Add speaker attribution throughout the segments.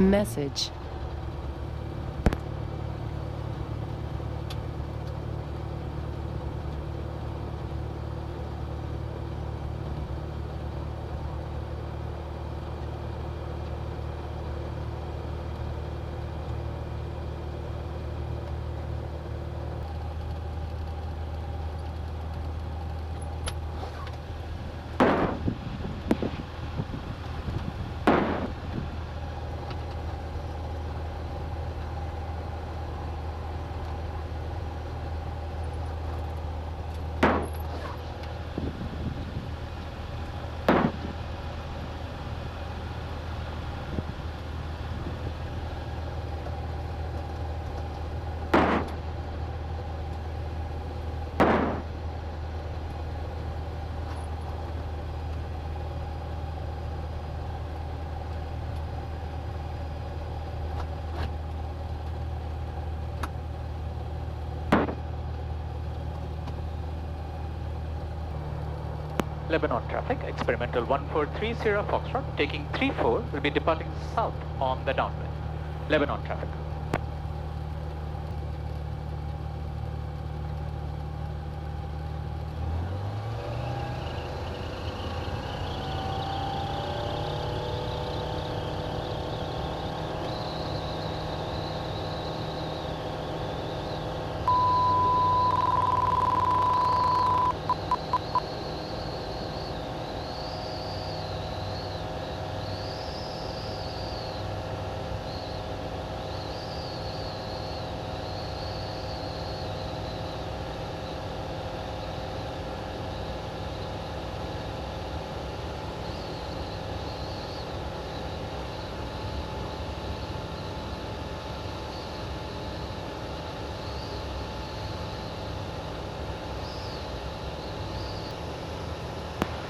Speaker 1: Message.
Speaker 2: Lebanon traffic, experimental 1430 Foxtrot, taking 34, will be departing south on the downwind. Lebanon traffic.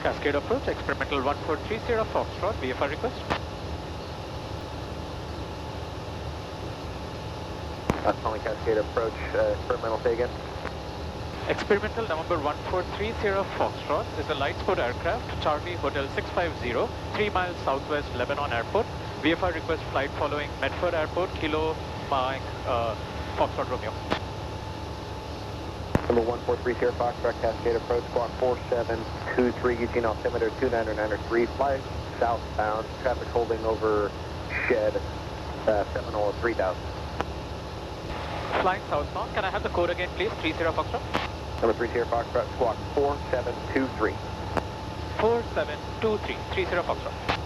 Speaker 2: Cascade approach, experimental 1430 Foxtrot, VFR request.
Speaker 3: Only Cascade approach, experimental, say again.
Speaker 2: Experimental November 1430 Foxtrot is a light sport aircraft, Charlie Hotel 650, 3 miles southwest Lebanon Airport. VFR request flight following Medford Airport, Kilo Mike Foxtrot Romeo.
Speaker 3: Number 1430 Foxtrot, Cascade approach, squawk 4723, Eugene altimeter 29903, fly southbound, traffic holding over Shed, Seminole at 3000.
Speaker 2: Flying southbound, can I have the code again please, 30 Foxtrot?
Speaker 3: Number 30 Foxtrot, squawk 4723.
Speaker 2: 4723, 30 Foxtrot.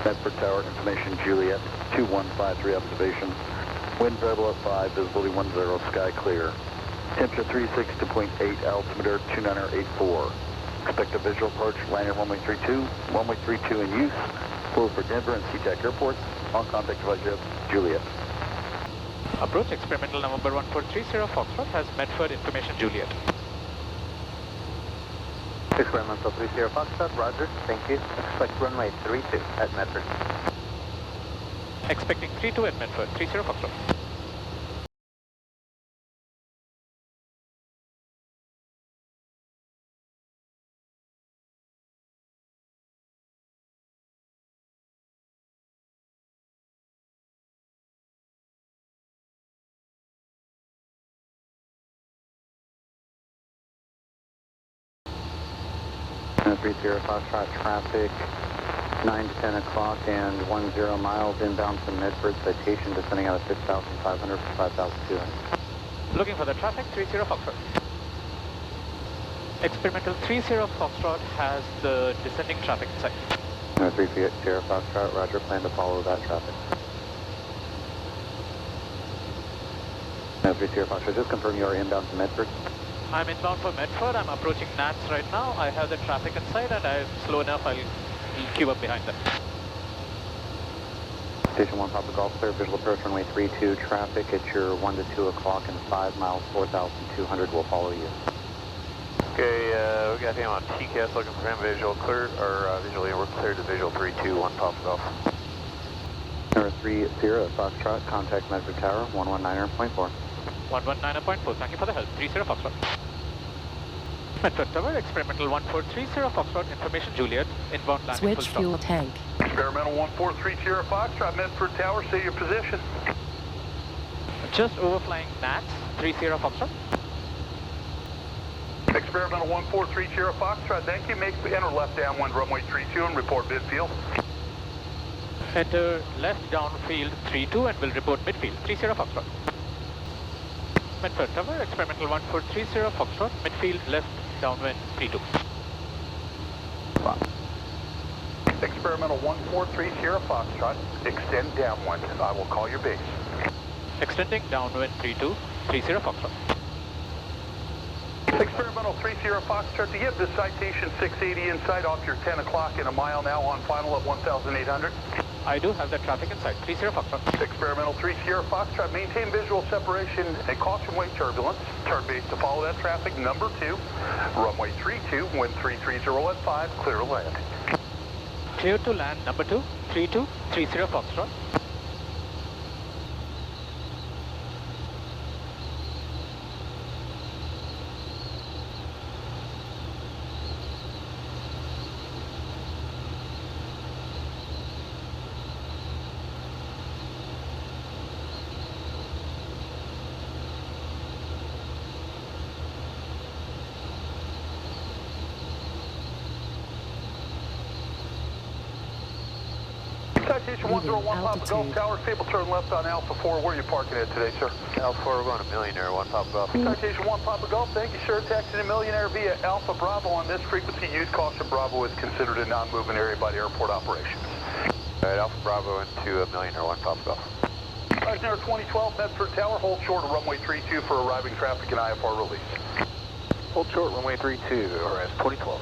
Speaker 4: Medford Tower, information Juliet, 2153 observation. Wind variable at 5, visibility 10, sky clear. Temperature 36.8, altimeter 2984. Expect a visual approach, landing runway 32, runway 32 in use. Flew for Denver and SeaTac airports. On contact device, Juliet.
Speaker 2: Approach, experimental November 1430 Foxtrot has Medford information Juliet.
Speaker 3: Experimental 30 Foxtrot, roger, thank you. Expect runway 32 at Medford.
Speaker 2: Expecting 32 at Medford, 30 Foxtrot.
Speaker 3: And 30 Foxtrot traffic, 9 to 10 o'clock and 10 miles inbound from Medford, citation descending out of 6,500 for 5,200.
Speaker 2: Looking for the traffic, 30 Foxtrot. Experimental 30 Foxtrot has the descending traffic in sight.
Speaker 3: 30 Foxtrot, roger, plan to follow that traffic. 30 Foxtrot, just confirm you are inbound to Medford.
Speaker 2: I'm inbound for Medford. I'm approaching Nats right now. I have the traffic in sight and I'm slow enough. I'll queue up behind them.
Speaker 3: Station 1, Papa Golf, clear, visual approach runway 32, traffic at your 1 to 2 o'clock and 5 miles, 4,200 will follow you.
Speaker 1: Okay, we got him on TCAS looking for him visual clear, or visually we're clear to visual 321 Papa Golf.
Speaker 3: Number 30 Foxtrot, contact Medford Tower, 119.4.
Speaker 2: 119.4, thank you for the help. 30 Foxtrot. Medford Tower, experimental 1430 Foxtrot, information Juliet, inbound landing
Speaker 5: Switch fuel tank.
Speaker 6: Experimental 1430 Foxtrot, Medford Tower, say your position.
Speaker 2: Just overflying Nats, 30 Foxtrot.
Speaker 6: Experimental 1430 Foxtrot, thank you. Make enter left downwind runway 32 and report midfield.
Speaker 2: Enter left downfield 32 and will report midfield, 30 Foxtrot. Medford Tower, experimental 1430 Foxtrot, midfield left downwind 32.
Speaker 6: Experimental 1430 Foxtrot, extend downwind. I will call your base.
Speaker 2: Extending downwind 32, 30 Foxtrot.
Speaker 6: Experimental 30 Foxtrot, to get this citation 680 in sight off your 10 o'clock in a mile now on final at 1,800.
Speaker 2: I do have the traffic in sight, 30 Foxtrot.
Speaker 6: Experimental 30 Foxtrot, maintain visual separation and caution wake turbulence. Turn base to follow that traffic, number 2. Runway 32, wind 330 at 5, clear to land.
Speaker 2: Clear to land, number 2, 3230 Foxtrot.
Speaker 6: Citation 101 Papa Golf Tower, stable turn left on Alpha 4. Where are you parking at today, sir?
Speaker 1: Alpha 4, we're going to Millionaire 1 Papa Golf.
Speaker 6: Citation 1 Papa Golf, thank you, sir. Taxiing to Millionaire via Alpha Bravo on this frequency. Use caution. Bravo is considered a non-moving area by the airport operations.
Speaker 1: All right, Alpha Bravo into Millionaire 1 Papa Golf.
Speaker 6: Millionaire 2012 Medford Tower, hold short of runway 32 for arriving traffic and IFR release.
Speaker 1: Hold short, runway 32, RS 2012.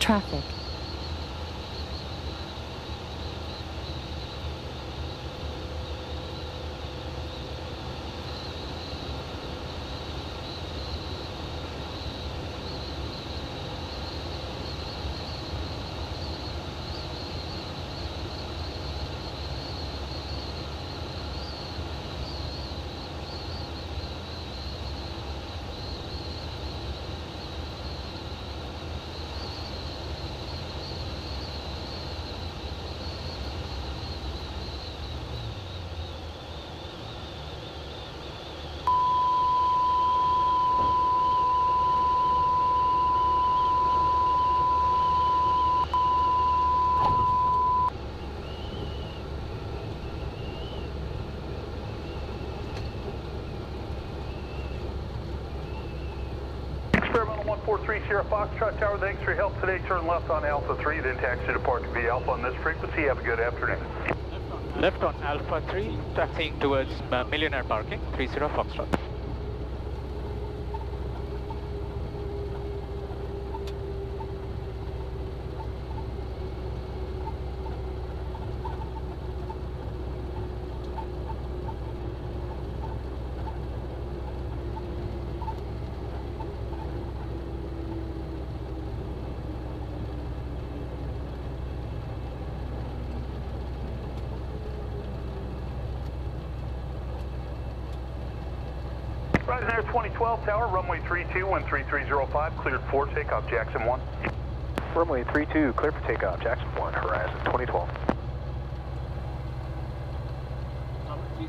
Speaker 5: Traffic.
Speaker 6: Experimental 1430 Foxtrot Tower, thanks for your help today. Turn left on Alpha 3, then taxi to Park V Alpha on this frequency. Have a good afternoon.
Speaker 2: Left on Alpha 3, taxiing towards Millionaire parking, 30 Foxtrot.
Speaker 6: Ryanair 2012 Tower, runway 32, 13305, cleared for takeoff, Jackson 1.
Speaker 1: Runway 32, clear for takeoff, Jackson 1, Horizon 2012.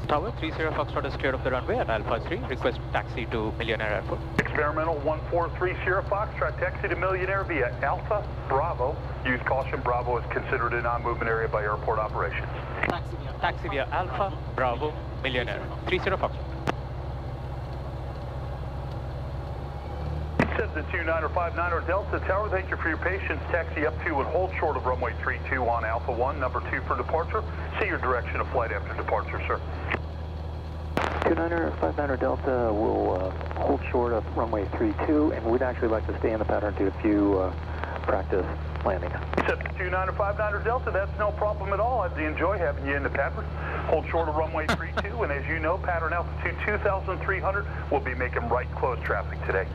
Speaker 2: Tower 30 Foxtrot is clear of the runway at Alpha 3. Request taxi to Millionaire Airport.
Speaker 6: Experimental 1430 Foxtrot, taxi to Millionaire via Alpha Bravo. Use caution, Bravo is considered a non-movement area by airport operations.
Speaker 2: Taxi via Alpha Bravo Millionaire 30 Foxtrot.
Speaker 6: Says the 29 or 59 or Delta Tower, thank you for your patience. Taxi up to and hold short of runway 32 on Alpha 1, number 2 for departure. See your direction of flight after departure, sir.
Speaker 3: 29 or 59 or Delta will hold short of runway 32, and we'd actually like to stay in the pattern to do a few practice landings.
Speaker 6: Says the 29 or 59 or Delta, that's no problem at all. I'd enjoy having you in the pattern. Hold short of runway 32, and as you know, pattern altitude 2,300 will be making right close traffic today.